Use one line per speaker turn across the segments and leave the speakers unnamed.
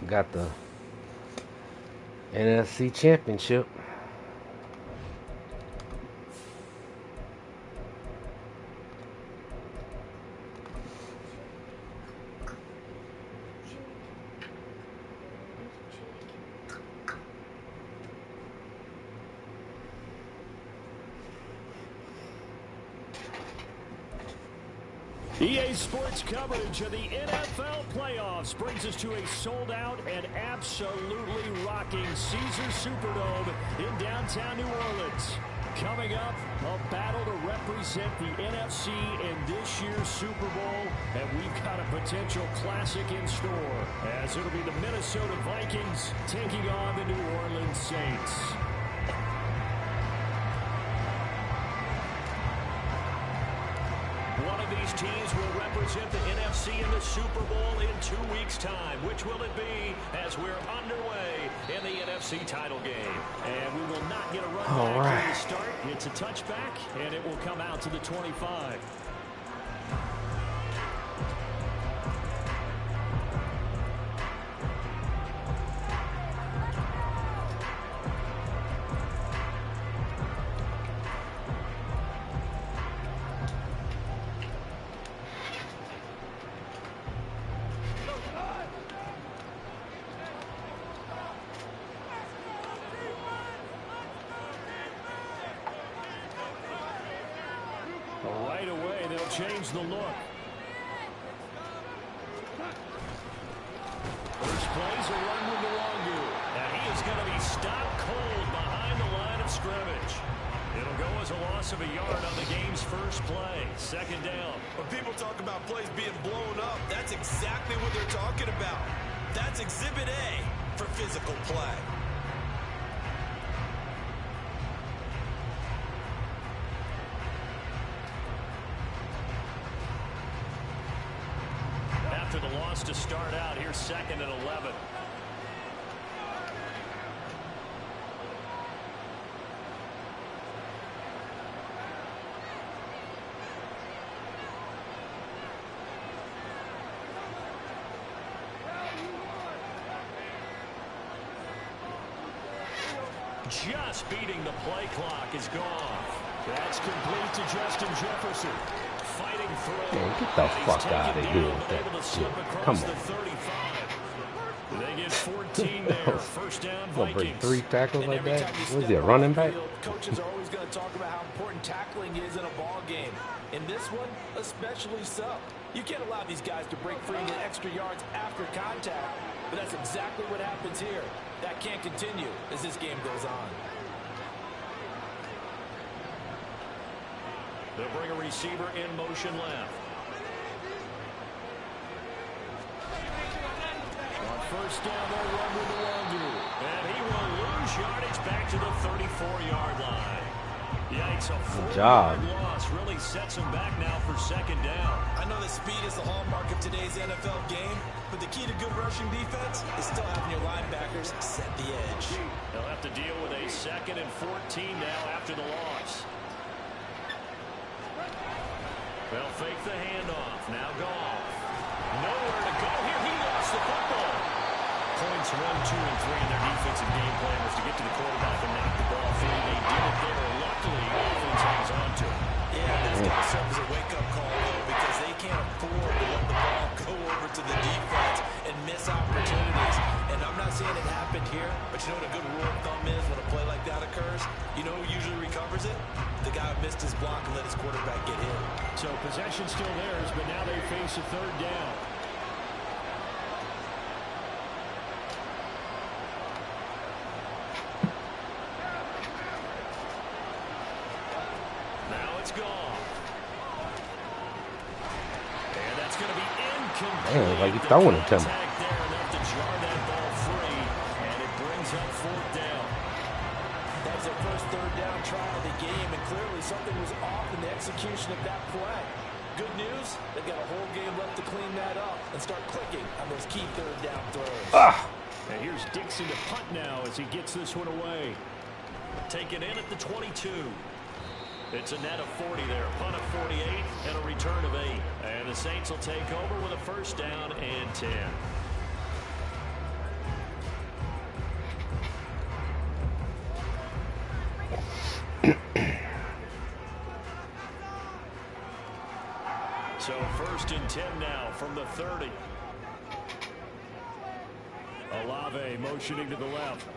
got the NFC Championship.
EA Sports coverage of the NFL playoffs brings us to a sold-out and absolutely rocking Caesars Superdome in downtown New Orleans. Coming up, a battle to represent the NFC in this year's Super Bowl, and we've got a potential classic in store, as it'll be the Minnesota Vikings taking on the New Orleans Saints. One of these teams will represent the NFC in the Super Bowl in 2 weeks' time. Which will it be as we're underway in the NFC title game? And we will not get a run back to the start. It's a touchback, and it will come out to the 25. Right away, they'll change the look. First play's a run with Luongo. And he is going to be stopped cold behind the line of scrimmage. It'll go as a loss of a yard on the game's first play. Second down.
When people talk about plays being blown up, that's exactly what they're talking about. That's Exhibit A for physical play.
After the loss to start out, here's 2nd and 11. Just beating the play clock is gone. That's complete to Justin Jefferson. Fighting through.
Man, get the fuck out of here with that shit. Come on.
They get 14 there. First down,
Gonna break
Vikings.
3 tackles like that? What is he, a running back?
Coaches are always going to talk about how important tackling is in a ball game. In this one, especially so. You can't allow these guys to break free and get extra yards after contact, but that's exactly what happens here. That can't continue as this game goes on.
They'll bring a receiver in motion left. On first down, they'll run with Luongo. And he will lose yardage back to the 34-yard line. Yikes, a 4-yard loss really sets him back now for second down.
I know that speed is the hallmark of today's NFL game, but the key to good rushing defense is still having your linebackers set the edge.
They'll have to deal with a 2nd and 14 now after the loss. They'll fake the handoff. Now Goff. Nowhere to go here. He lost the football. Points 1, 2, and 3 in their defensive game plan was to get to the quarterback and knock the ball free. They did it there. Luckily, offense hangs on to it.
Yeah, that's going to serve as a wake-up call, though, because they can't afford to let the ball go over to the defense and miss opportunities. And I'm not saying it happened here, but you know what a good rule of thumb is when a play like that occurs? You know who usually recovers it? The guy who missed his block and let his quarterback get hit.
So possession still theirs, but now they face a third down. Now it's gone. And that's going to be incomplete.
Man, like he's throwing it to me.
There enough to jar that ball free, and it brings up 4th down.
That was their first third down try of the game, and clearly something was off in the execution of that play. Good news, they've got a whole game left to clean that up and start clicking on those key third down throws.
And here's Dixon to punt now as he gets this one away. Taken in at the 22. It's a net of 40 there. Punt of 48 and a return of 8. And the Saints will take over with a first down and 10. from the 30. Olave motioning to the left.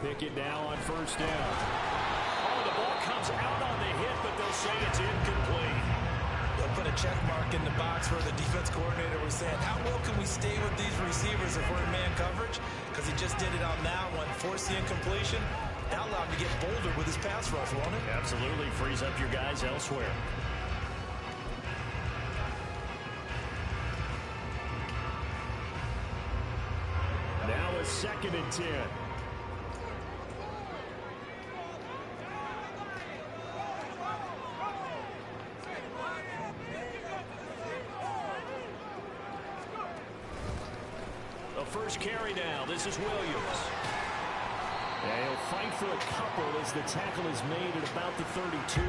Pickett now on first down. Oh, the ball comes out on the hit, but they'll say it's incomplete.
They'll put a check mark in the box where the defense coordinator was saying, how well can we stay with these receivers if we're in man coverage? Because he just did it on that one, forced the incompletion. That allowed him to get bolder with his pass rush, won't it?
Absolutely, frees up your guys elsewhere. Now a 2nd and 10. First carry now. This is Williams. And he'll fight for a couple as the tackle is made at about the 32.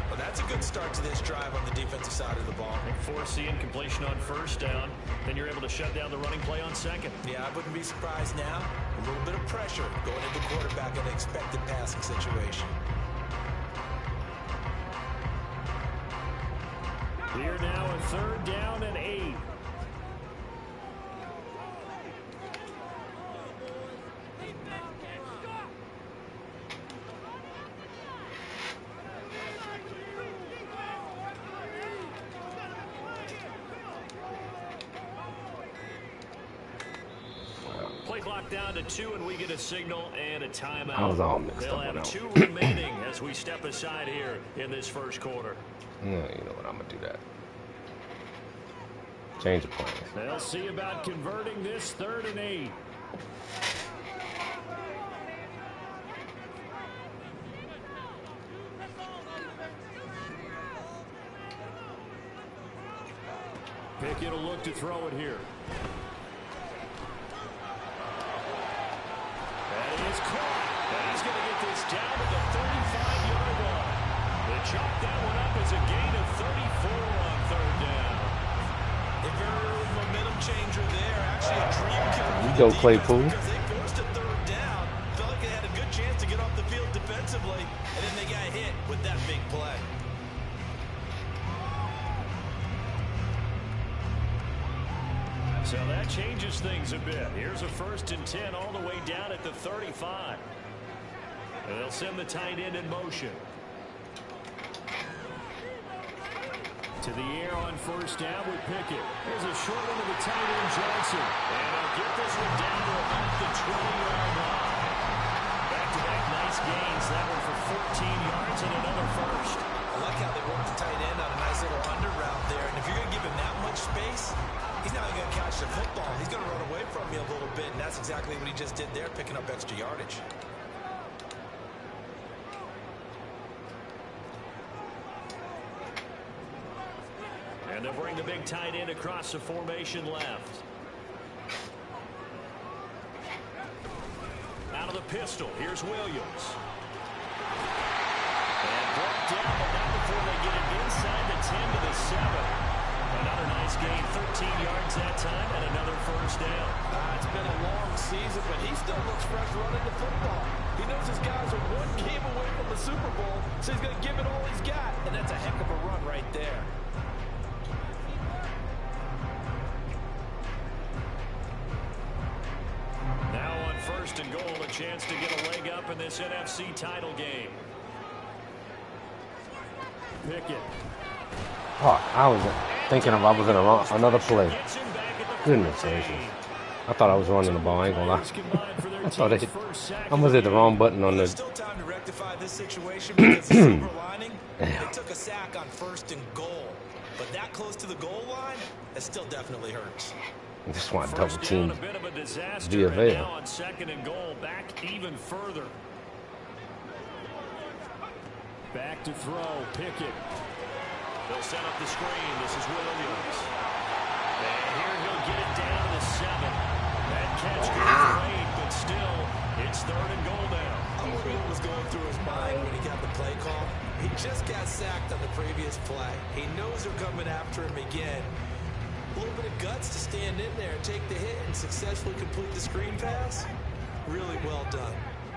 Well, that's a good start to this drive on the defensive side of the ball.
And force the incompletion on first down. Then you're able to shut down the running play on 2nd.
Yeah, I wouldn't be surprised now. A little bit of pressure going into quarterback in an expected passing situation.
Here now a 3rd down and 8. Play clock down to 2, and we get a signal and a timeout.
I was all mixed
They'll
up.
have 2 remaining as we step aside here in this first quarter.
Yeah, you know what? I'm gonna do that. Change the plans.
They'll see about converting this 3rd and 8. Pickett will look to throw it here. That is caught. And he's going to get this down to the 35-yard line. They chalk that one up as a gain of 34 on 3rd down.
A very early momentum changer there. Actually, a dream killer.
You go, Claypool.
Because they forced a 3rd down. Felt like they had a good chance to get off the field defensively. And then they got hit with that big play.
So that changes things a bit. Here's a 1st and 10 all the way down at the 35. And they'll send the tight end in motion. To the air on first down with Pickett. Here's a short one to the tight end, Johnson. And he'll get this one down to about the 20-yard line. Back-to-back nice gains. That one for 14 yards and another first.
I like how they work the tight end on a nice little under route there. And if you're going to give him that much space, he's not going to catch the football. He's going to run away from you a little bit, and that's exactly what he just did there, picking up extra yardage.
And they'll bring the big tight end across the formation left. Out of the pistol, here's Williams. And brought down, but not before they get it inside the 10 to the 7. Another nice gain, 13 yards that time, and another first down.
It's been a long season, but he still looks fresh running the football. He knows his guys are one game away from the Super Bowl, so he's going to give it all he's got, and that's a heck of a run right there.
Now on 1st and goal, a chance to get a leg up in this NFC title game. Pickett.
Oh, I was thinking I was in another play. Goodness gracious. I thought I was running the ball. I ain't gonna lie. I was at the wrong button on the.
Still time to rectify this situation because the silver lining, they took a sack on 1st and goal. But that close to the goal line, it still definitely hurts.
I just want to double team.
A bit of a disaster.
Via
now on 2nd and goal, back even further. Back to throw, Pickett. They'll set up the screen. This is Williams. And here he'll get it down to the 7. That catch goes great, but still, it's 3rd and goal now.
I wonder what was going through his mind when he got the play call. He just got sacked on the previous play. He knows they're coming after him again. A little bit of guts to stand in there and take the hit and successfully complete the screen pass. Really well done.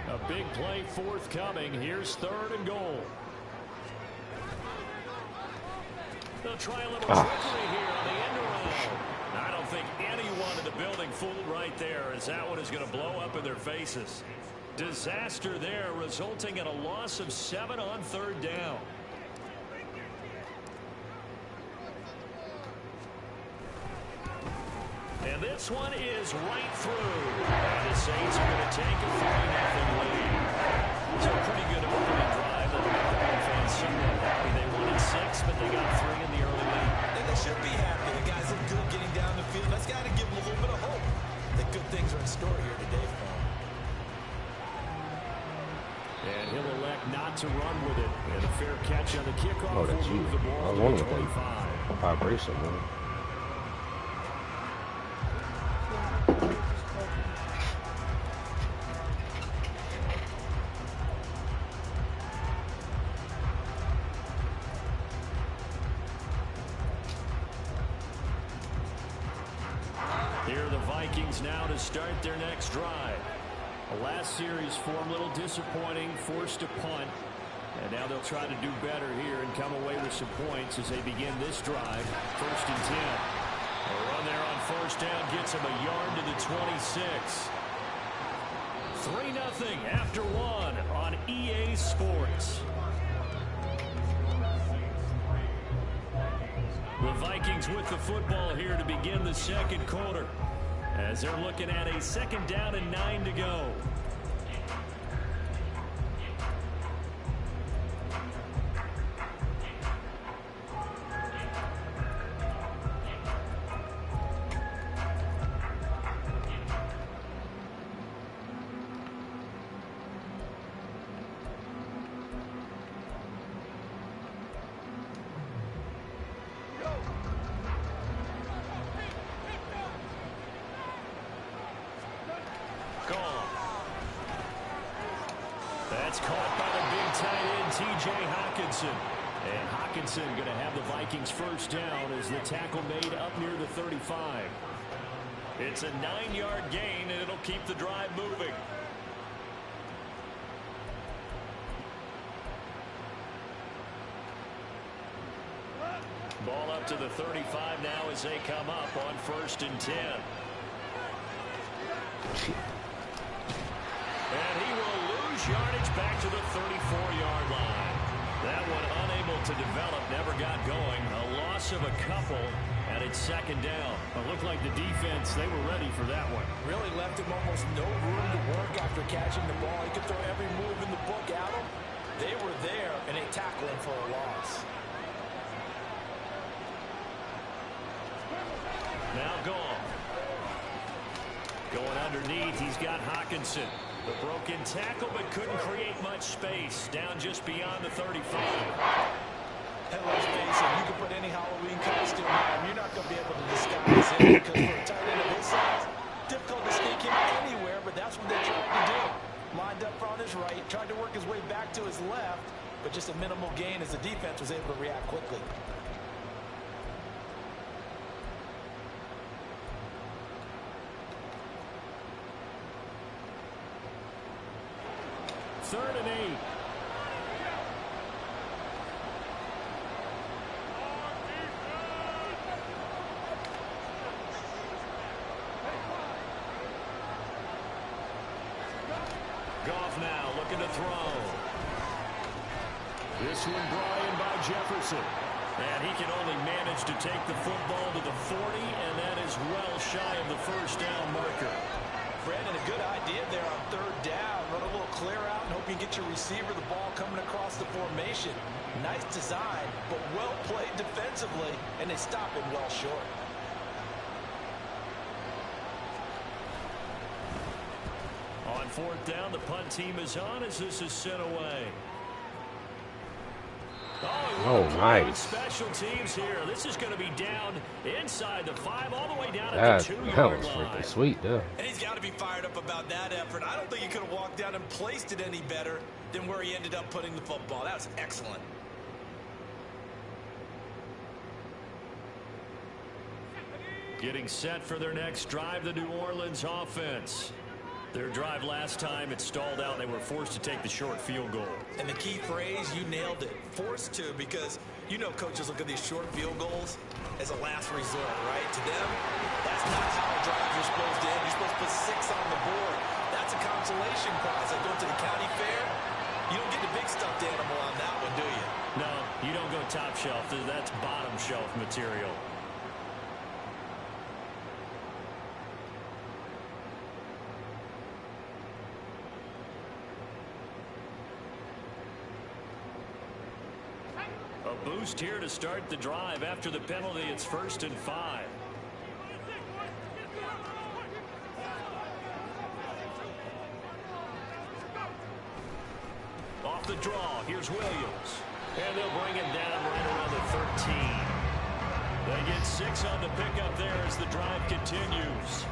A big play forthcoming. Here's 3rd and goal. They'll try a little trickery here on the end around. I don't think anyone in the building fooled right there, as that one is going to blow up in their faces. Disaster there, resulting in a loss of 7 on 3rd down. And this one is right through. And the Saints are going to take a 3-0 lead. It's a pretty good opening drive. That'll make the home fans somewhat happy. They won at 6, but they got 3 in the early lead.
And they should be happy. The guys look good getting down the field. That's got to give them a little bit of hope that good things are in store here today for them.
And he'll elect not to run with it. And a fair catch on the kickoff.
Oh, that's
will
you.
move the ball
I was
to
wondering
25.
Vibration, man.
Here are the Vikings now to start their next drive. The last series form a little disappointing, forced a punt. And now they'll try to do better here and come away with some points as they begin this drive. 1st and 10. A run there on 1st down gets them a yard to the 26. 3-0 after 1 on EA Sports. The Vikings with the football here to begin the 2nd quarter, as they're looking at a 2nd down and 9 to go. That's caught by the big tight end, T.J. Hockenson. And Hockenson going to have the Vikings 1st down as the tackle made up near the 35. It's a 9-yard gain, and it'll keep the drive moving. Ball up to the 35 now as they come up on 1st and 10. And he will lose yardage back to the 34-yard line. That one unable to develop, never got going. A loss of a couple, and it's 2nd down. It looked like the defense, they were ready for that one.
Really left him almost no room to work after catching the ball. He could throw every move in the book at him. They were there, and they tackled him for a loss.
Now gone. Going underneath, he's got Hockenson. The broken tackle, but couldn't create much space. Down just beyond the 35.
And let's face it, you can put any Halloween costume on. You're not going to be able to disguise it because for a tight end of his size, difficult to sneak him anywhere, but that's what they tried to do. Lined up on his right, tried to work his way back to his left, but just a minimal gain as the defense was able to react quickly.
Third and 8. Goff now looking to throw. This one brought in by Jefferson. And he can only manage to take the football to the 40, and that is well shy of the 1st down marker.
Brandon, a good idea there on 3rd down. Run a little clear out and hope you get your receiver the ball coming across the formation. Nice design, but well played defensively, and they stop him well short.
On 4th down, the punt team is on as this is sent away.
Oh, nice.
Special teams here. This is going to be down inside the 5, all the way down
That
at the 2-yard
was
line.
freaking sweet, though.
And he's got to be fired up about that effort. I don't think he could have walked down and placed it any better than where he ended up putting the football. That was excellent.
Getting set for their next drive, the New Orleans offense. Their drive last time, it stalled out. They were forced to take the short field goal.
And the key phrase, you nailed it. Forced to, because you know coaches look at these short field goals as a last resort, right? To them, that's not how a drive you're supposed to end. You're supposed to put 6 on the board. That's a consolation prize. Like going to the county fair, you don't get the big stuffed animal on that one, do you?
No, you don't go top shelf. That's bottom shelf material. A boost here to start the drive. After the penalty, it's 1st and 5. Off the draw, here's Williams. And they'll bring him down right around the 13. They get 6 on the pickup there as the drive continues.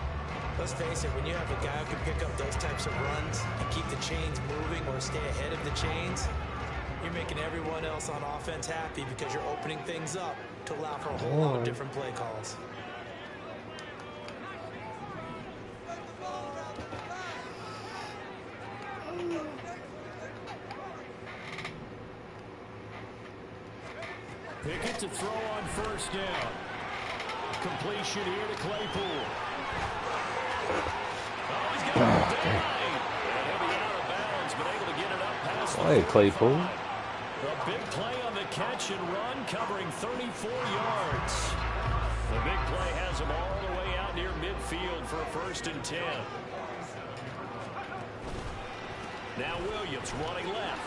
Let's face it, when you have a guy who can pick up those types of runs and keep the chains moving or stay ahead of the chains, you're making everyone else on offense happy because you're opening things up to allow for a whole lot of different play calls.
Pickett to throw on 1st down. Completion here to Claypool. Oh, he's got it down. And he'll be out of bounds, but able to get it up past the
Hey, Claypool.
A big play on the catch and run, covering 34 yards. The big play has him all the way out near midfield for a 1st and 10. Now Williams running left.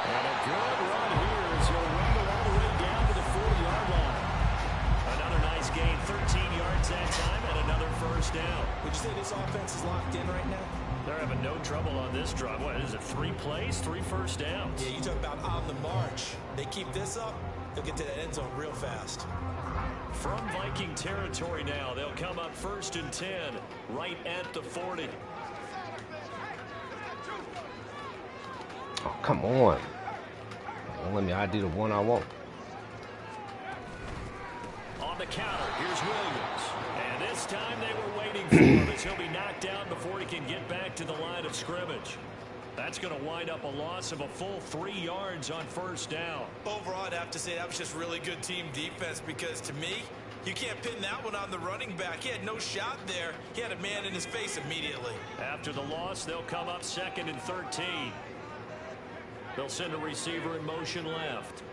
And a good run here as he'll rumble all the way down to the 40-yard line. Another nice gain, 13 yards that time, and another 1st down.
Would you say this offense is locked in right now?
They're having no trouble on this drive. What is it, 3 plays, 3 1st downs?
Yeah, you talk about on the march. They keep this up, they'll get to the end zone real fast.
From Viking territory now, they'll come up 1st and 10, right at the 40.
Oh, come on. Don't let me ID the one I want.
On the counter, here's Williams. And this time they were waiting for him as he'll be knocked down before he can get back to the line of scrimmage. That's going to wind up a loss of a full 3 yards on 1st down.
Overall, I'd have to say that was just really good team defense because to me, you can't pin that one on the running back. He had no shot there. He had a man in his face immediately.
After the loss, they'll come up 2nd and 13. They'll send a receiver in motion left.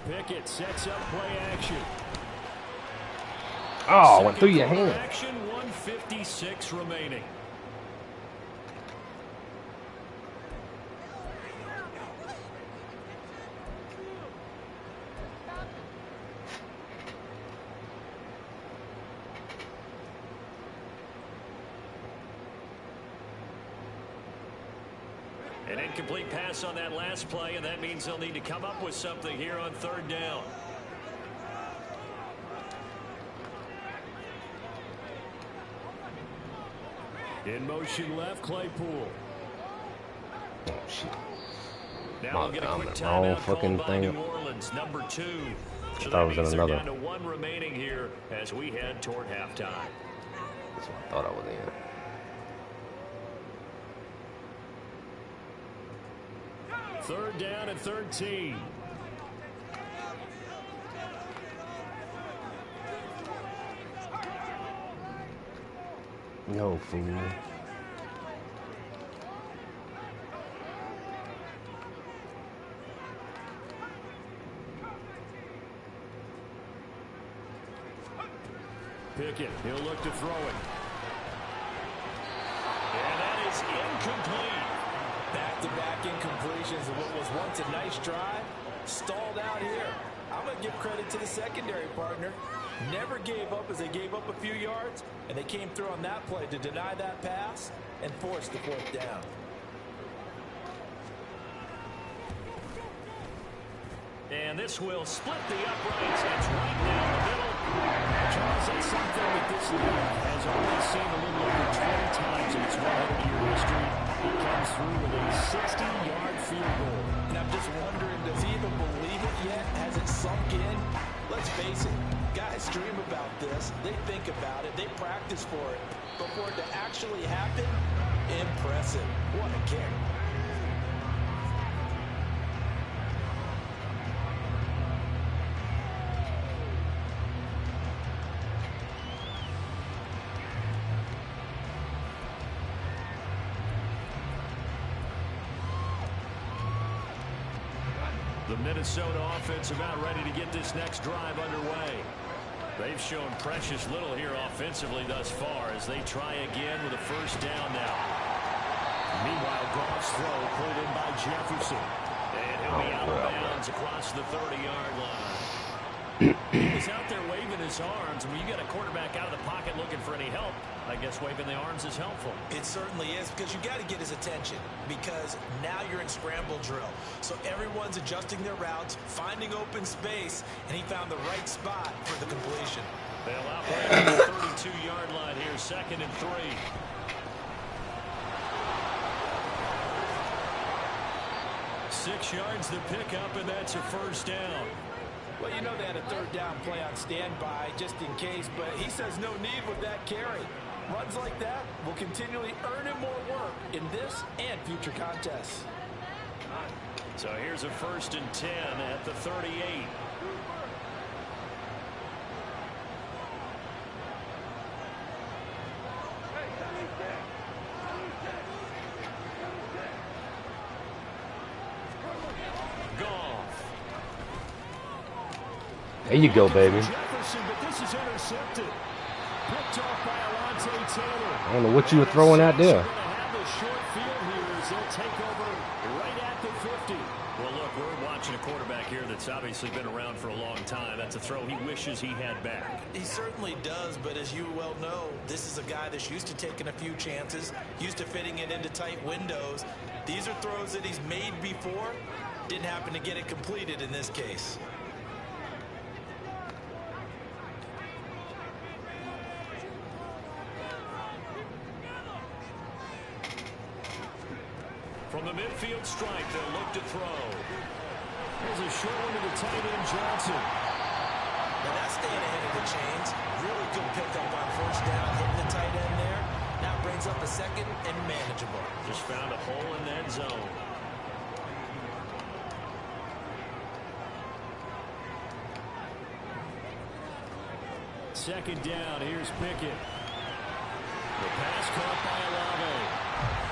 Pickett sets up play action.
Oh, went through your hand.
Action, 1:56 remaining. An incomplete pass on that last play, and that means they'll need to come up with something here on 3rd down. In motion left, Claypool.
Oh, shit.
Now we'll get a quick
wrong
timeout
fucking
called by
thing.
New Orleans, number 2.
I
So
thought
that
it was in
means they're
another.
down to 1 remaining here as we head toward halftime.
That's what I thought I was in.
Third down and 13.
No, fool.
Pickett, he'll look to throw it. And that is incomplete.
Back-to-back incompletions of what was once a nice drive, stalled out here. I'm going to give credit to the secondary partner. Never gave up as they gave up a few yards, and they came through on that play to deny that pass and force the 4th down.
And this will split the uprights. It's right down the middle. Charles, that's something that this league has only seen a little over 20 times in its 100-year history. He comes through with a 60-yard field goal.
And I'm just wondering, does he even believe it yet? Has it sunk in? Let's face it, guys dream about this. They think about it. They practice for it. But for it to actually happen, impressive. What a kick.
The Minnesota offense about ready to get this next drive underway. They've shown precious little here offensively thus far as they try again with a first down now. Meanwhile, Goff's throw pulled in by Jefferson. And he'll be out of bounds across the 30-yard line. He was out there waving his arms. When you got a quarterback out of the pocket looking for any help, I guess waving the arms is helpful.
It certainly is, because you got to get his attention, because now you're in scramble drill. So everyone's adjusting their routes, finding open space, and he found the right spot for the completion.
They'll operate on the 32-yard line here, 2nd and 3. Six yards the pickup, and that's a first down.
Well, you know they had a third down play on standby just in case, but he says no need with that carry. Runs like that will continually earn him more work in this and future contests.
So here's a 1st and 10 at the 38.
There you go, baby.
Jefferson, but this is intercepted. Picked off by Alontae Taylor.
I don't know what you were throwing out there.
Have the short field here as they'll take over right at the 50. Well, look, we're watching a quarterback here that's obviously been around for a long time. That's a throw he wishes he had back.
He certainly does, but as you well know, this is a guy that's used to taking a few chances, used to fitting it into tight windows. These are throws that he's made before. Didn't happen to get it completed in this case.
From the midfield stripe, they'll look to throw. Here's a short one to the tight end, Johnson.
Now that's staying ahead of the chains. Really good pickup on first down, hitting the tight end there. Now brings up a 2nd and manageable.
Just found a hole in that zone. Second down, here's Pickett. The pass caught by Olave.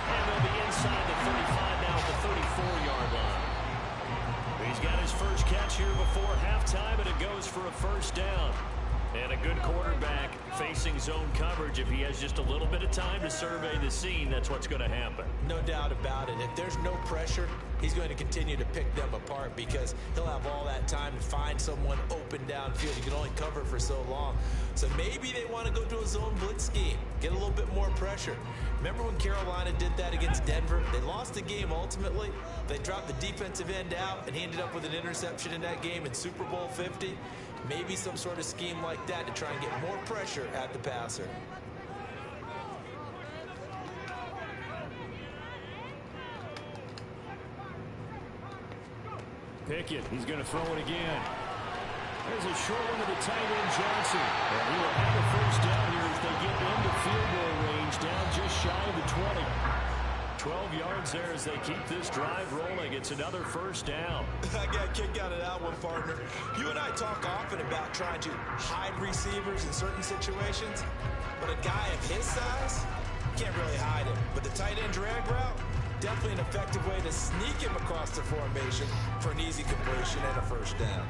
And they'll be inside the 35 now at the 34-yard line. He's got his first catch here before halftime, and it goes for a first down. And a good quarterback facing zone coverage. If he has just a little bit of time to survey the scene, that's what's going to happen.
No doubt about it. If there's no pressure, he's going to continue to pick them apart because he'll have all that time to find someone open downfield. He can only cover for so long. So maybe they want to go to a zone blitz scheme, get a little bit more pressure. Remember when Carolina did that against Denver? They lost the game ultimately. They dropped the defensive end out, and he ended up with an interception in that game in Super Bowl 50. Maybe some sort of scheme like that to try and get more pressure at the passer.
Pickett, he's going to throw it again. There's a short one to the tight end, Johnson. And he will have a first down here as they get into field goal range, down just shy of the 20. 12 yards there as they keep this drive rolling. It's another first down.
I got a kick out of that one, partner. You and I talk often about trying to hide receivers in certain situations, but a guy of his size can't really hide him. But the tight end drag route, definitely an effective way to sneak him across the formation for an easy completion and a first down.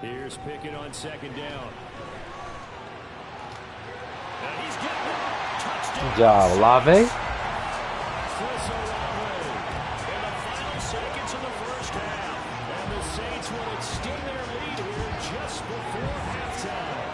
Here's Pickett on second down. And he's getting it. Touchdown.
Good job, Olave.
Chris Olave in the final seconds of the first half. And the Saints will extend their lead here just before halftime.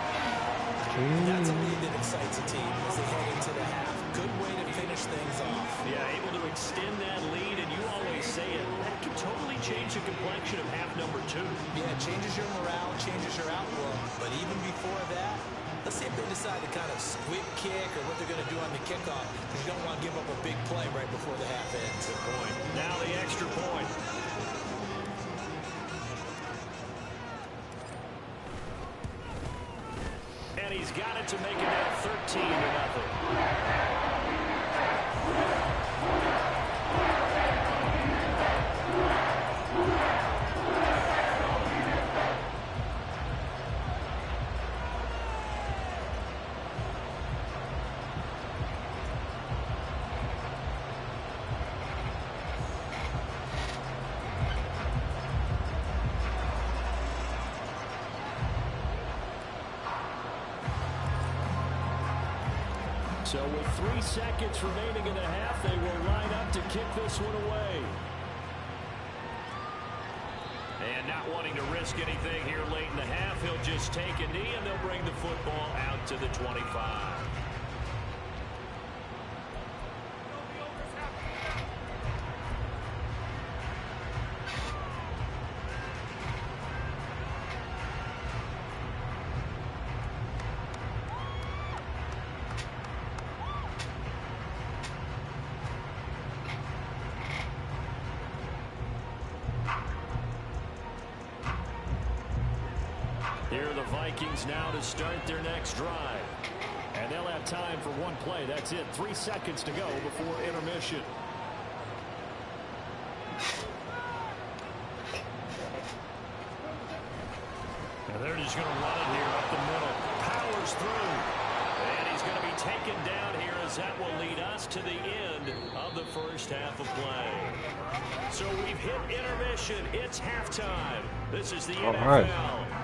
That's a lead that excites a team as they head into the half. Good way to finish things off.
Yeah, able to extend that lead, and you always say it. That can totally change the complexion of half number 2.
Yeah, it changes your morale, changes your outlook. But even before that, let's see if they decide to kind of squib kick or what they're going to do on the kickoff, because you don't want to give up a big play right before the half ends.
Good point. Now the extra point. And he's got it to make it now 13-0. So with 3 seconds remaining in the half, they will line up to kick this one away. And not wanting to risk anything here late in the half, he'll just take a knee and they'll bring the football out to the 25. Here are the Vikings now to start their next drive. And they'll have time for one play. That's it. 3 seconds to go before intermission. And they're just going to run it here up the middle. Powers through. And he's going to be taken down here as that will lead us to the end of the first half of play. So we've hit intermission. It's halftime. This is the NFL.
Right.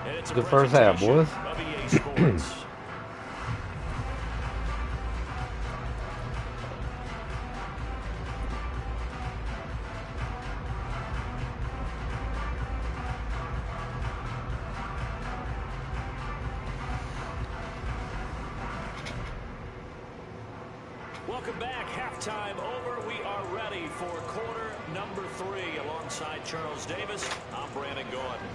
And it's
Good first half, boys.
Of EA Sports. Welcome back. Halftime over. We are ready for quarter number 3. Alongside Charles Davis, I'm Brandon Gordon.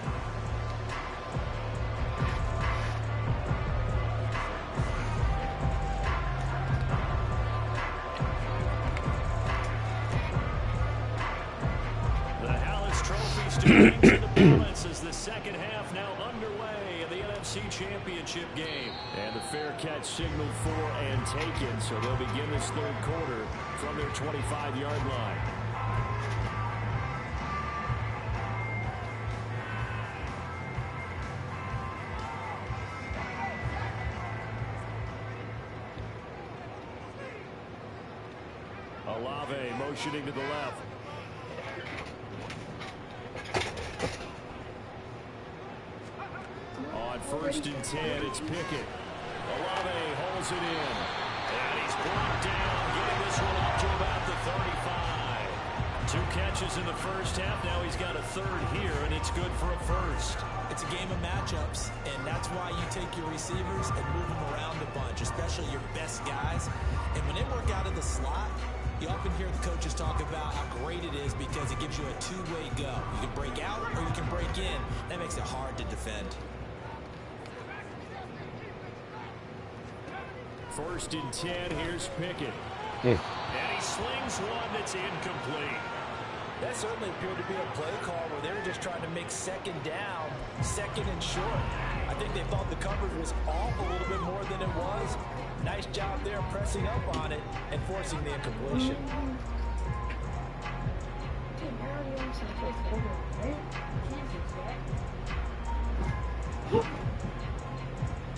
The Hallis Trophy still rings in the balance as the second half now underway in the NFC Championship game. And the fair catch signaled for and taken, so they'll begin this third quarter from their 25-yard line. Olave motioning to the left. On 1st and 10, it's Pickett. Olave holds it in. And he's brought down, getting this one up to about the 35. 2 catches in the first half. Now he's got a third here, and it's good for a first.
It's a game of matchups, and that's why you take your receivers and move them around a bunch, especially your best guys. And when they work out of the slot, you often hear the coaches talk about how great it is because it gives you a two-way go. You can break out or you can break in. That makes it hard to defend.
1st and 10, here's Pickett.
Yeah.
And he slings one that's incomplete.
That certainly appeared to be a play call where they were just trying to make second down, second and short. I think they thought the coverage was off a little bit more than it was. Nice job there pressing up on it and forcing the incompletion.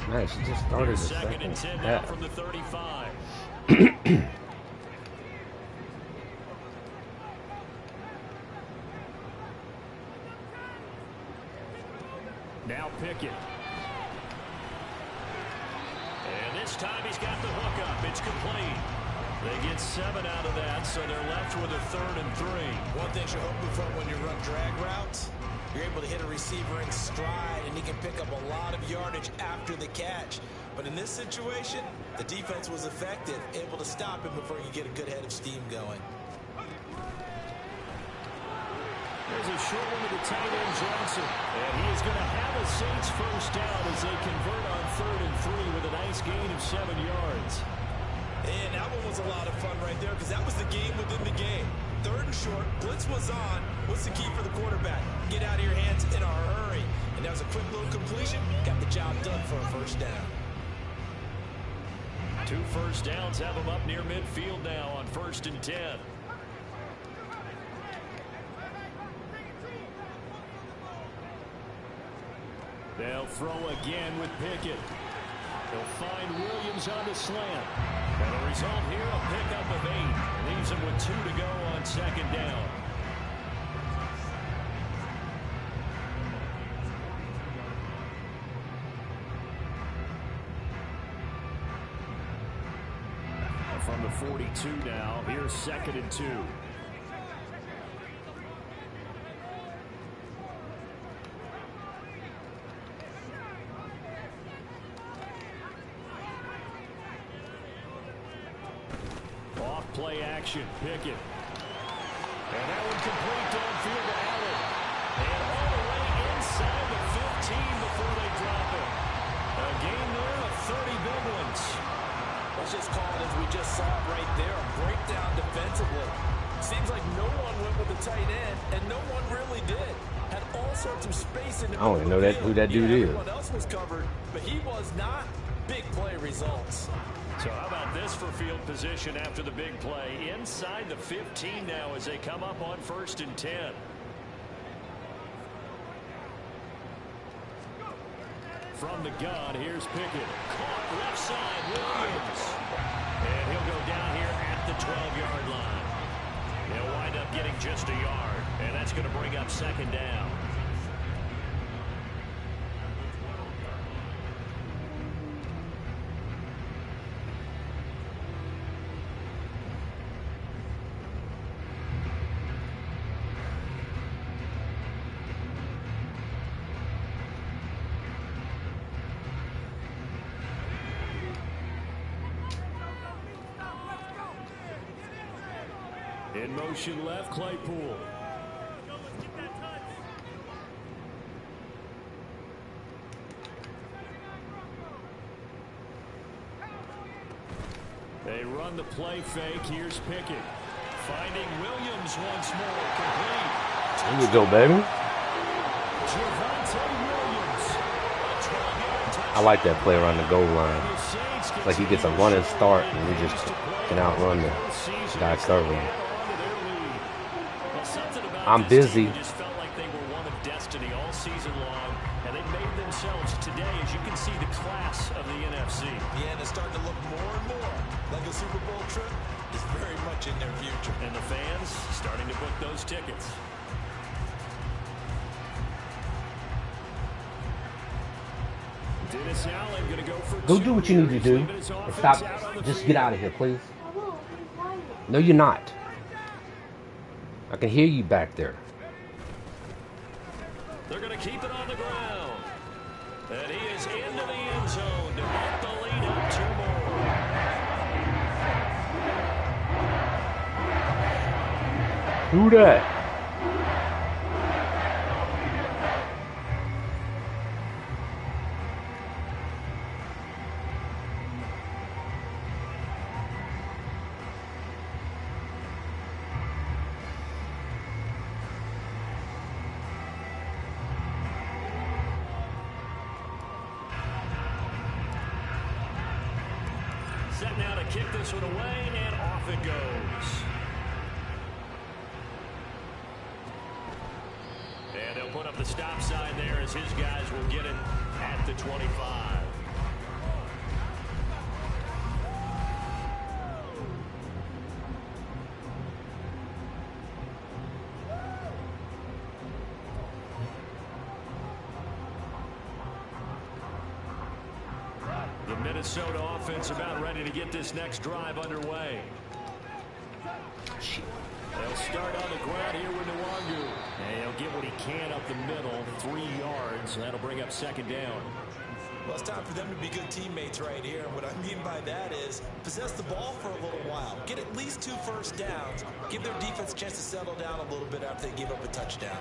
Nice, he just started the
second and 10 now from the 35. Now Pickett. And this time he's got the hook up. It's complete. They get 7 out of that, so they're left with a 3rd and 3.
One thing you're hoping for when you run drag routes, you're able to hit a receiver in stride, and he can pick up a lot of yardage after the catch. But in this situation, the defense was effective, able to stop him before you get a good head of steam going.
There's a the short one to the tight end, Johnson. And he is going to have a Saints first down as they convert on 3rd and 3 with a nice gain of 7 yards.
And that one was a lot of fun right there because that was the game within the game. 3rd and short, blitz was on. What's the key for the quarterback? Get out of your hands in a hurry. And that was a quick little completion. Got the job done for a first down.
2 first downs have them up near midfield now on 1st and 10. They'll throw again with Pickett. They'll find Williams on the slant. And the result here, a pickup of 8. Leaves them with 2 to go on 2nd down. From the 42 now, here's 2nd and 2. Off play action, Pickett. And that one complete downfield to Allen. And all the way inside the 15 before they drop it. A gain there of 30 big ones.
Let's just call it as we just saw it right there, a breakdown defensively. Seems like no one went with the tight end, and no one really did. Had all sorts of space in the
I don't even know who that dude is.
Everyone else was covered, but he was not. Big play results.
So how about this for field position after the big play? Inside the 15 now as they come up on 1st and 10. From the gun, here's Pickett. Caught left side, Williams. And he'll go down here at the 12-yard line. He'll wind up getting just a yard, and that's going to bring up 2nd down. In motion left, Claypool. They run the play fake. Here's Pickett. Finding Williams once more. Complete.
There you go, baby. I like that play around the goal line. It's like he gets a running start and we just can outrun the guy covering. I'm busy.
Just felt like they were one of destiny all season long, and they made themselves today, as you can see, the class of the NFC.
Yeah, and it's starting to look more and more like a Super Bowl trip is very much in their future.
And the fans starting to book those tickets. Dennis Allen going to go for
Go do what you need to do. And stop. Just get out of here, please. No, you're not. I can hear you back there.
They're going to keep it on the ground. And he is into the end zone to make the lead up 2 more.
Who that?
Set now to kick this one away, and off it goes. And they'll put up the stop sign there as his guys will get it at the 25. The Minnesota offense about ready to get this next drive underway. They'll start on the ground here with Nwangu. And he'll get what he can up the middle, 3 yards. That'll bring up 2nd down.
Well, it's time for them to be good teammates right here. And what I mean by that is possess the ball for a little while. Get at least 2 first downs. Give their defense a chance to settle down a little bit after they give up a touchdown.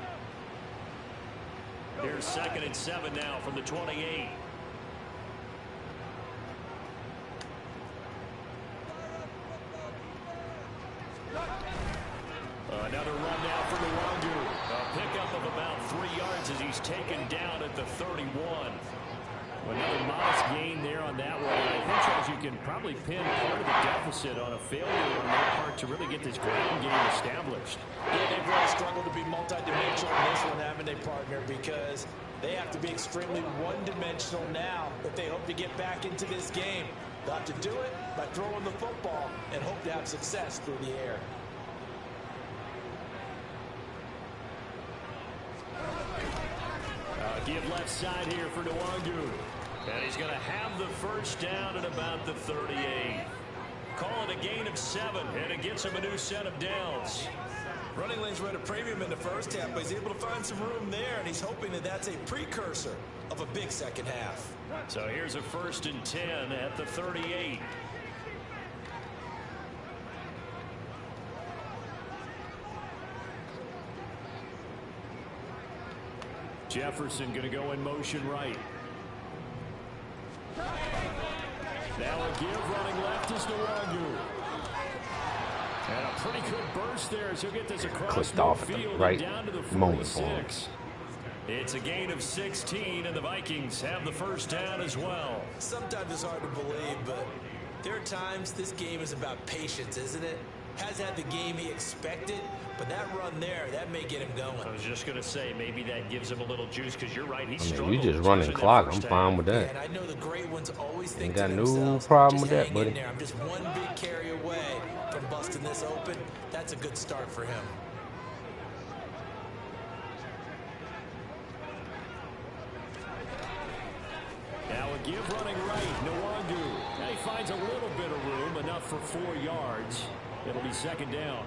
Here's 2nd and 7 now from the 28. Another run now for Nwangu. A pickup of about 3 yards as he's taken down at the 31. Another modest gain there on that one. I think, Charles, you can probably pin part of the deficit on a failure on their part to really get this ground game established.
Yeah, they've really struggled to be multidimensional in this one, haven't they, partner? Because they have to be extremely one-dimensional now if they hope to get back into this game. They'll have to do it by throwing the football and hope to have success through the air.
Give left side here for Nwangu. And he's going to have the first down at about the 38. Call it a gain of 7, and it gets him a new set of downs.
Running lanes were at a premium in the first half, but he's able to find some room there, and he's hoping that that's a precursor of a big second half.
So here's a 1st and 10 at the 38. Jefferson going to go in motion right. Now a give running left is Nwangu. And a pretty good burst there as he'll get this across midfield and down to the 46. It's a gain of 16, and the Vikings have the first down as well.
Sometimes it's hard to believe, but there are times this game is about patience, isn't it? Has had the game he expected, but that run there, that may get him going.
I was just going to say, maybe that gives him a little juice, because you're right. He's struggled.
You just running clock. I'm fine with that.
Yeah, and I know the great ones always think
Ain't got
to
no
themselves,
problem with
just
that, buddy.
in there. I'm just one big carry away from busting this open. That's a good start for him.
Now a give running right, Nwangu. Now he finds a little bit of room, enough for 4 yards. It'll be 2nd down.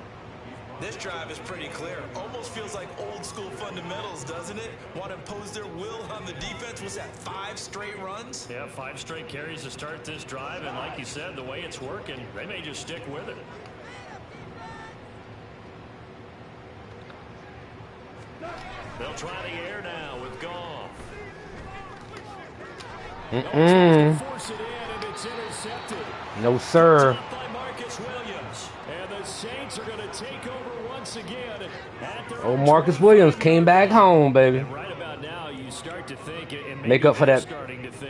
This drive is pretty clear. Almost feels like old school fundamentals, doesn't it? Want to impose their will on the defense. Was that 5 straight runs?
Yeah, 5 straight carries to start this drive, and like you said, the way it's working, they may just stick with it. They'll try the air now with Goff.
Force
it in, and it's intercepted.
No, sir.
By Marcus Williams. And the Saints are going to take over once again.
Oh, Marcus Williams came back home, baby.
And right about now, you start to think, and
make up for that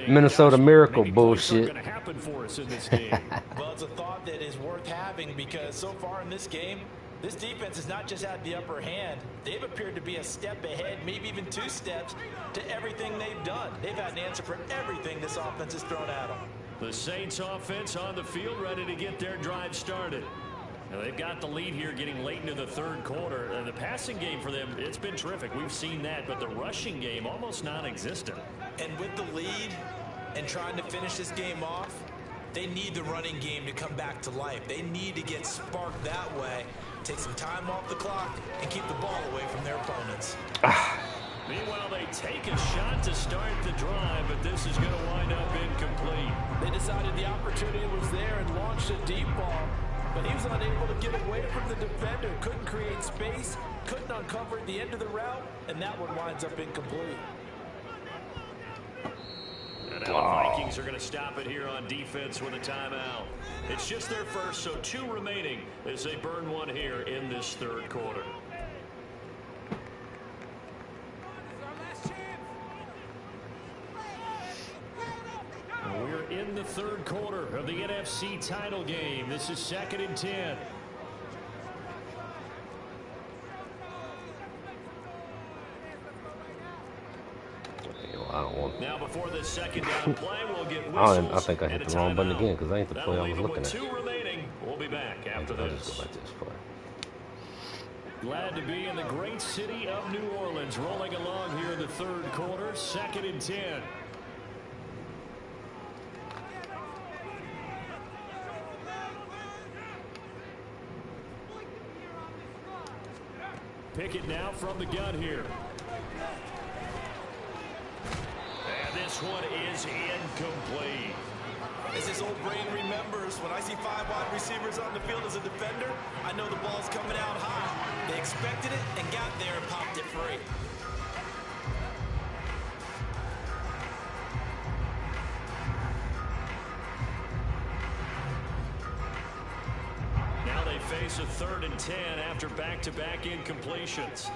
Minnesota Miracle bullshit.
Going to happen for us in this game.
Well, it's a thought that is worth having because so far in this game, this defense has not just had the upper hand. They've appeared to be a step ahead, maybe even 2 steps, to everything they've done. They've had an answer for everything this offense has thrown at them.
The Saints offense on the field ready to get their drive started. Now they've got the lead here getting late into the 3rd quarter. The passing game for them, it's been terrific. We've seen that, but the rushing game almost non-existent.
And with the lead and trying to finish this game off, they need the running game to come back to life. They need to get sparked that way, take some time off the clock, and keep the ball away from their opponents.
Meanwhile, they take a shot to start the drive, but this is going to wind up incomplete.
They decided the opportunity was there and launched a deep ball, but he was unable to get away from the defender, couldn't create space, couldn't uncover the end of the route, and that one winds up incomplete.
And now the Vikings are going to stop it here on defense with a timeout. It's just their first, so 2 remaining as they burn one here in this 3rd quarter. We're in the 3rd quarter of the NFC title game. This is 2nd and 10.
I don't want.
Now before the 2nd down play, we'll get whistles.
I think I hit the wrong button again because I ain't the play I was looking at.
2 remaining. We'll be back after this.
I'll just go like this play.
Glad to be in the great city of New Orleans, rolling along here in the 3rd quarter, 2nd and 10. Pickett now from the gun here. And this one is incomplete.
As his old brain remembers, when I see 5 wide receivers on the field as a defender, I know the ball's coming out high. They expected it and got there and popped it free.
It's a 3rd and 10 after back-to-back incompletions.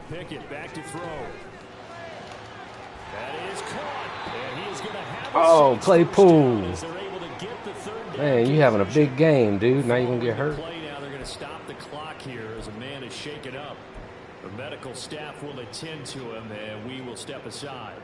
Pickett back to throw. That is caught. And he is going to have
Claypool.
the
Man, you having a big game, dude. Now you're going to get hurt.
Now they're going to stop the clock here as a man is shaken up. The medical staff will attend to him, and we will step aside.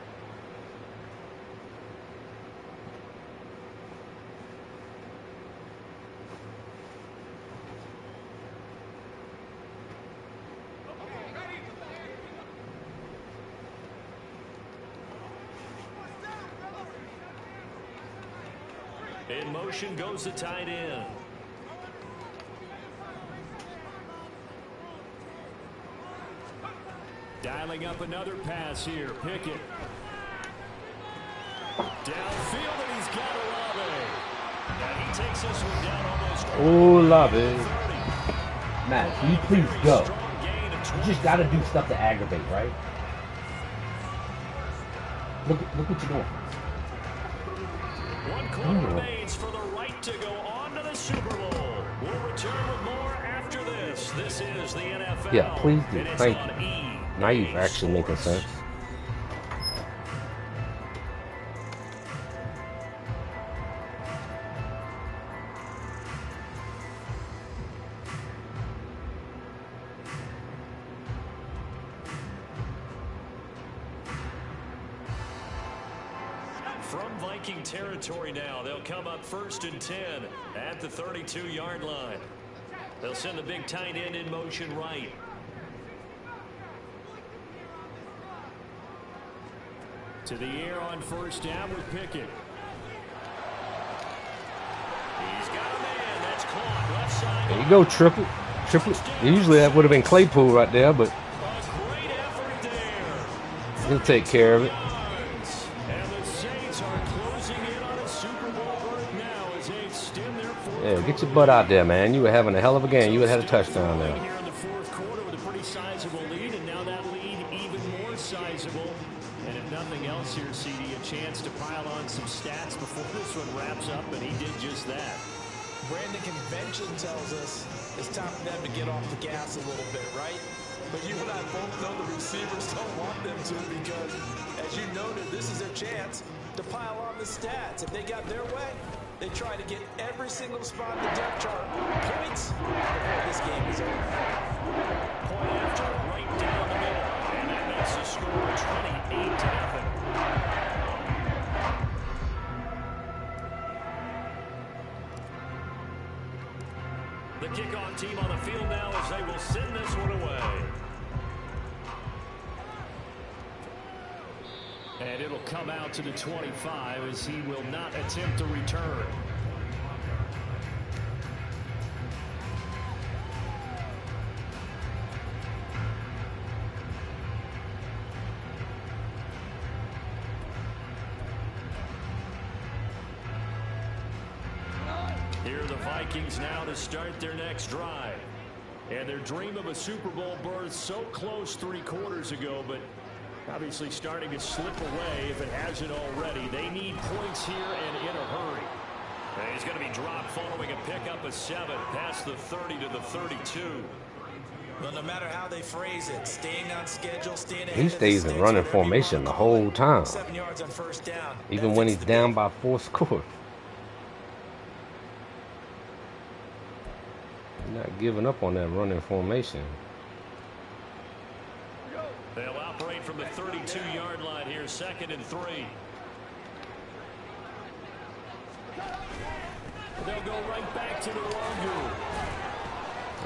In motion goes the tight end. Dialing up another pass here. Pickett. Downfield, and he's got Olave. Now he takes this one down almost.
Olave. Matt, can you please go? You just got to do stuff to aggravate, right? Look what you're doing.
One quarter remains for the right to go on to the Super Bowl. We'll return with more after this. This is the NFL.
Yeah, please do. Thank you. Now you're actually making sense.
From Viking territory now, they'll come up 1st and 10 at the 32-yard line. They'll send the big tight end in motion right. To the air on 1st down with Pickett. He's got a man. That's caught. Left side.
There you go, triple. Usually that would have been Claypool right there, but
A great effort there.
he'll take care of it.
And the Saints are closing in on a Super Bowl berth now as they extend their fourth.
Yeah, get your butt out there, man. You were having a hell of a game. You would have had a touchdown there.
Here in the 4th quarter with a pretty sizable lead, and now that lead even more sizable. And if nothing else here, CD, a chance to pile on some stats before this one wraps up, and he did just that.
Brandon, convention tells us it's time for them to get off the gas a little bit, right? But you and I both know the receivers don't want them to, because, as you noted, this is their chance to pile on the stats. If they got their way, they try to get every single spot in the depth chart points before this game is over.
Point after, right down the middle. And that makes the score 28-0. The kickoff team on the field now as they will send this one away. And it'll come out to the 25 as he will not attempt to return. Here are the Vikings now to start their next drive. And their dream of a Super Bowl berth so close 3 quarters ago, but obviously starting to slip away if it hasn't already. They need points here and in a hurry. And he's going to be dropped following a pickup of 7 past the 30 to the 32.
Well, no matter how they phrase it, staying on schedule, staying ahead.
He stays in running formation the whole time,
7 yards on 1st down.
even when he's down by 4 scores. Not giving up on that running formation.
They'll operate from the 32-yard line here, 2nd and 3. They'll go right back to the Wagyu.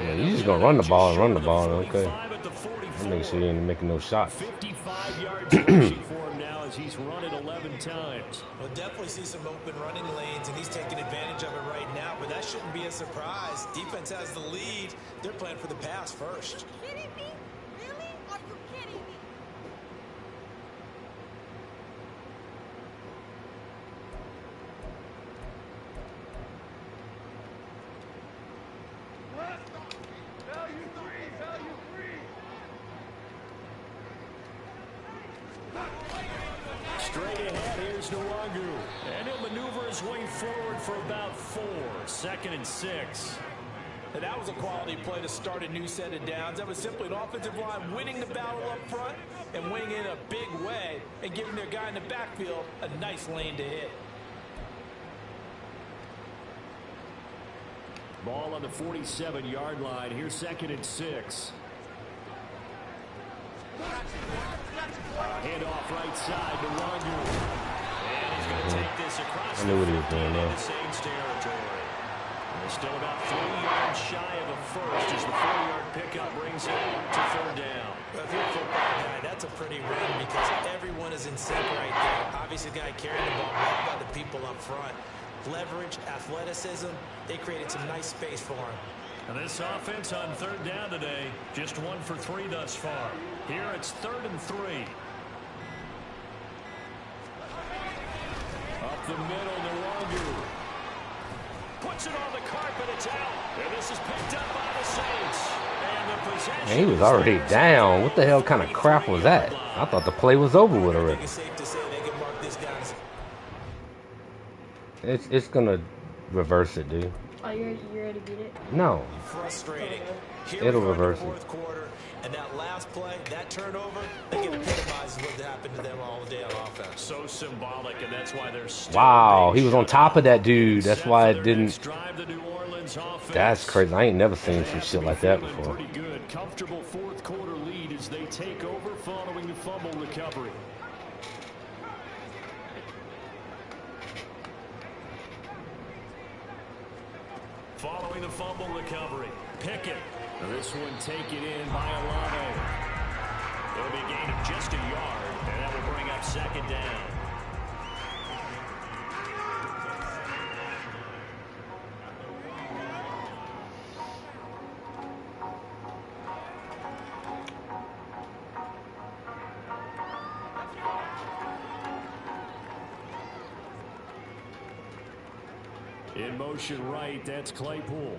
Yeah, you just gonna run the ball and run the ball, okay. I'll make sure you ain't making no shots.
55 yards rushing for him now as he's run it 11 times.
We'll definitely see some open running lanes, and he's taking advantage of it right now, but that shouldn't be a surprise. Defense has the lead. They're playing for the pass first.
Are you kidding me? Really? Are you kidding me?
here's Nwangu. And he'll maneuver his way forward for about 4. 2nd and 6.
And that was a quality play to start a new set of downs. That was simply an offensive line winning the battle up front and winning in a big way and giving their guy in the backfield a nice lane to hit.
Ball on the 47-yard line. Here's 2nd and 6. Hand off right side to Nwangu. And he's going to take this across
I knew what he was doing there.
the Saints territory. They're still about 3 yards shy of a first as the 4-yard pickup brings it to 3rd down.
Well, if you're a football guy, that's a pretty run because everyone is in sync right there. Obviously, the guy carrying the ball led by the people up front. Leverage, athleticism, they created some nice space for him.
And this offense on 3rd down today, just 1 for 3 thus far. Here it's 3rd and 3. Up the middle, Nwangu. Puts it on the carpet, it's out. And this is picked up by the Saints. And the possession.
Man, he was already down. What the hell kind of crap was that? I thought the play was over with already.
It's safe to say they can mark this down as
It's gonna reverse it, dude.
Oh, you ready to beat it?
No.
frustrating. Here
It'll
we are in
reverse
the
it.
4th quarter, and that last play, that turnover, I think it epitomizes what happened to them all day on offense.
So symbolic, and that's why they're still
Wow, he
being
was on
shut
top
out.
of that dude. That's
Set
why
for
it
their next
didn't.
drive, the New Orleans offense.
That's crazy. I ain't never seen
They
some
have
shit
to
like
be
that
feeling
before.
Pretty good. Comfortable 4th quarter lead as they take over following the fumble recovery. Following the fumble recovery, Pickett. This one taken in by Alano. It'll be a gain of just a yard, and that will bring up 2nd down. In motion right, that's Claypool.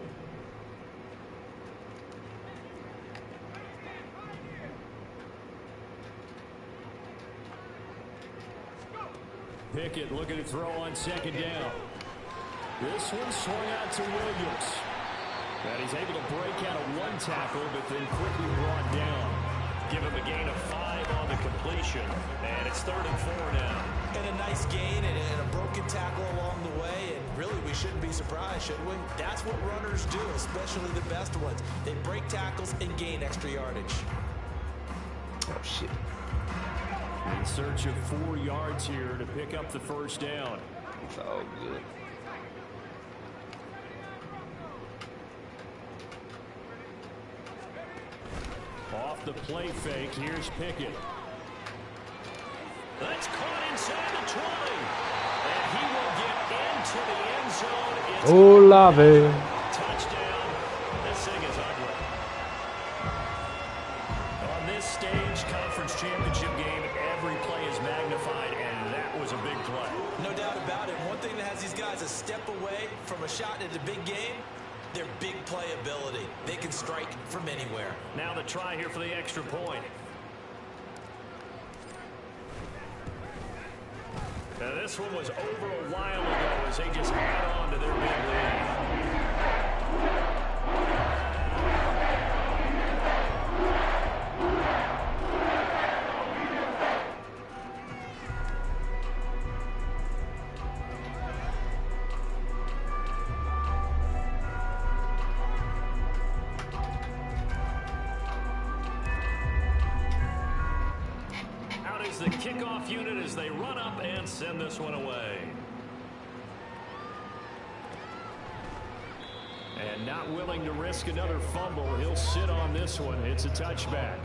Pickett looking to throw on 2nd down. This one swung out to Williams. And he's able to break out of 1 tackle, but then quickly brought down. Give him a gain of 5 on the completion. And it's 3rd and 4 now.
And a nice gain and a broken tackle along the way, and really we shouldn't be surprised, should we? That's what runners do, especially the best ones. They break tackles and gain extra yardage.
Oh shit.
In search of 4 yards here to pick up the 1st down.
It's all good.
Off the play fake, here's Pickett. That's caught inside the 20. And he will get into the end zone. It's
Olave.
touchdown. This thing is ugly. On this stage, conference championship game, every play is magnified, and that was a big play.
No doubt about it. One thing that has these guys a step away from a shot at a big game, their big play ability. They can strike from anywhere.
Now the try here for the extra point. Now this one was over a while ago as they just add on to their big lead. The kickoff unit as they run up and send this one away. And not willing to risk another fumble, he'll sit on this one. It's a touchback.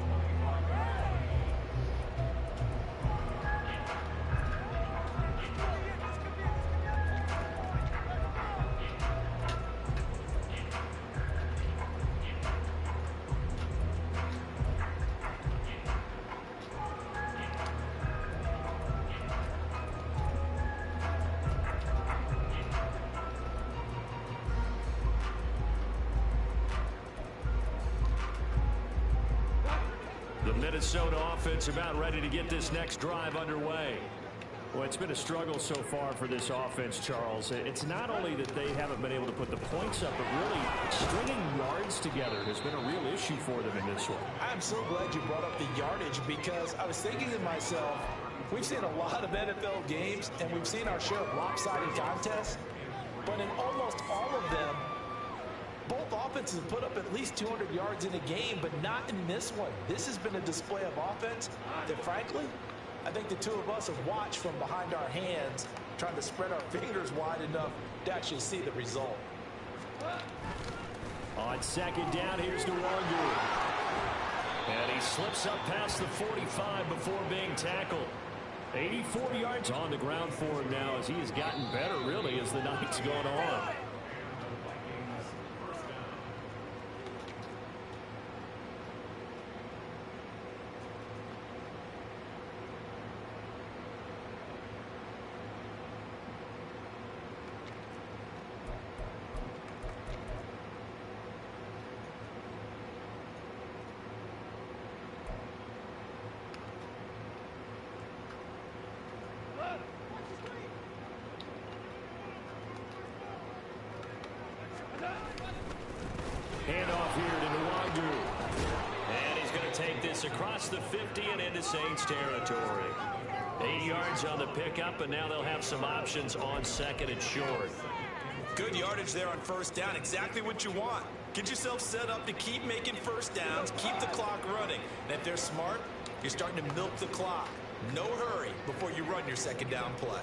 The Minnesota offense about ready to get this next drive underway. Well, it's been a struggle so far for this offense, Charles. It's not only that they haven't been able to put the points up, but really stringing yards together has been a real issue for them in this one.
I'm so glad you brought up the yardage because I was thinking to myself, we've seen a lot of NFL games and we've seen our share of lopsided contests, but in almost all of them, both offenses have put up at least 200 yards in a game, but not in this one. This has been a display of offense that, frankly, I think the two of us have watched from behind our hands, trying to spread our fingers wide enough to actually see the result.
On second down, here's Nwangu. And he slips up past the 45 before being tackled. 84 yards on the ground for him now as he has gotten better, really, as the night's gone on. Handoff here to Nwangu. And he's going to take this across the 50 and into Saints territory. 8 yards on the pickup, and now they'll have some options on second and short.
Good yardage there on first down. Exactly what you want. Get yourself set up to keep making first downs, keep the clock running. And if they're smart, you're starting to milk the clock. No hurry before you run your second down play.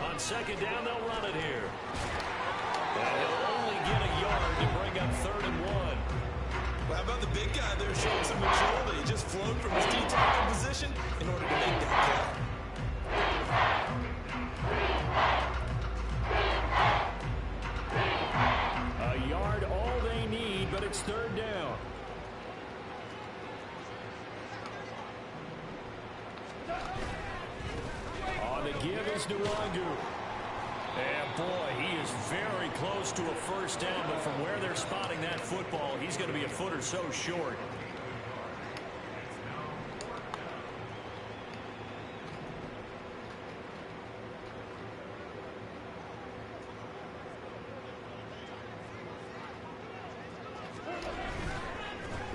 On second down, they'll run it here. And he'll only get a yard to bring up 3rd and 1.
Well, how about the big guy there showing some maturity? He just flowed from his D-tackle position in order to make that play.
A yard, all they need, but it's 3rd down. On the give is Nwangu. And boy, he is very close to a first down, but from where they're spotting that football, he's going to be a foot or so short.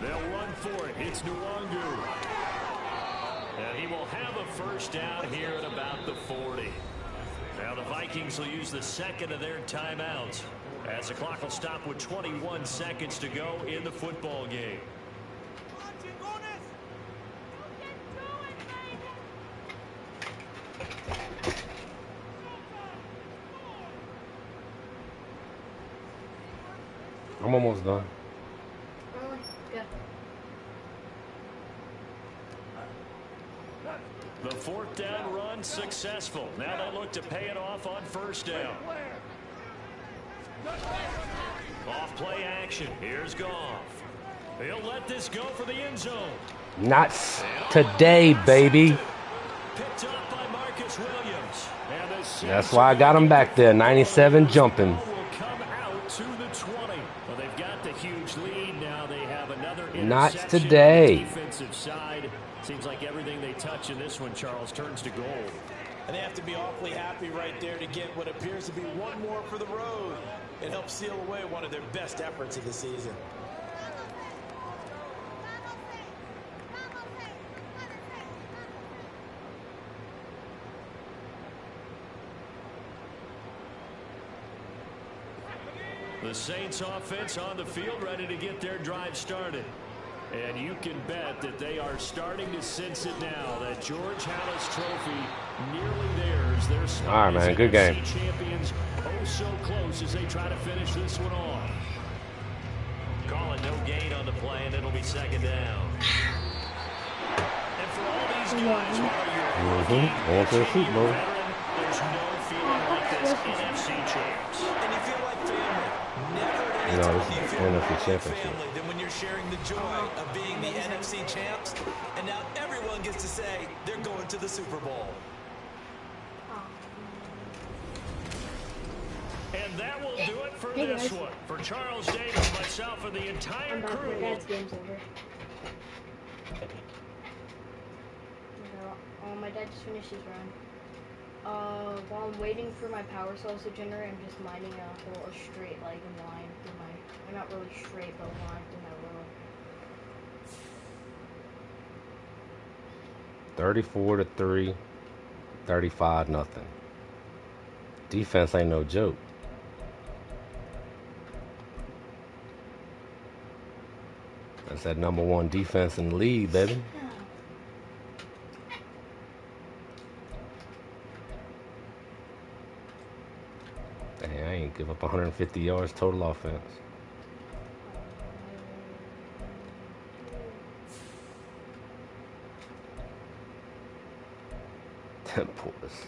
They'll run for it. It's Nwangu. And he will have a first down here at about the 40. Now the Vikings will use the second of their timeouts as the clock will stop with 21 seconds to go in the football game.
I'm almost done.
The 4th down run successful. Now they look to pay it off on first down. Off play action. Here's Goff. He'll let this go for the end zone.
Not today, baby.
Picked up by Marcus Williams.
That's why I got him back there. 97 jumping.
Will come out to the 20. Well, they've got the huge lead. Now they have another interception.
Not today.
On the defensive side. Seems like everything they touch in this one, Charles, turns to gold.
And they have to be awfully happy right there to get what appears to be one more for the road. It helps seal away one of their best efforts of the season.
The Saints offense on the field ready to get their drive started. And you can bet that they are starting to sense it now. That George Halas Trophy nearly theirs. They're
all right, man. Good game.
Champions, oh so close as they try to finish this one off. Calling no gain on the play, and it'll be second down. And for all these guys,
Going to the Super Bowl.
There's no feeling like this NFC champs.
And you feel like family. Never at any
No,
time
this
do you
is
feel
NFC
more
championship.
family than when you're sharing the joy of being the NFC champs. And now everyone gets to say they're going to the Super Bowl.
And that will do it for this one. For Charles Davis, myself, and the entire crew.
my dad just finished his run. While I'm waiting for my power cells to generate, I'm just mining a straight line through my, or not really straight, but a line through my row.
34-3, 35-0. Defense ain't no joke. That's that #1 defense in the league, baby. Dang, I ain't give up 150 yards total offense. Them boys.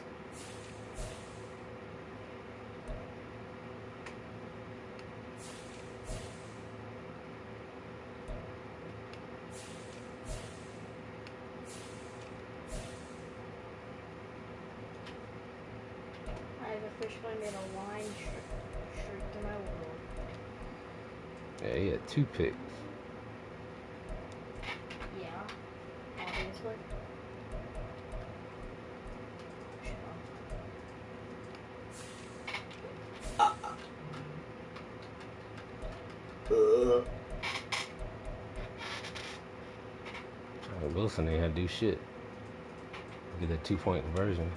I've officially made a line straight through my world.
Yeah, he had 2 picks.
Yeah, obviously.
Wilson ain't had to do shit. Get that 2-point conversion.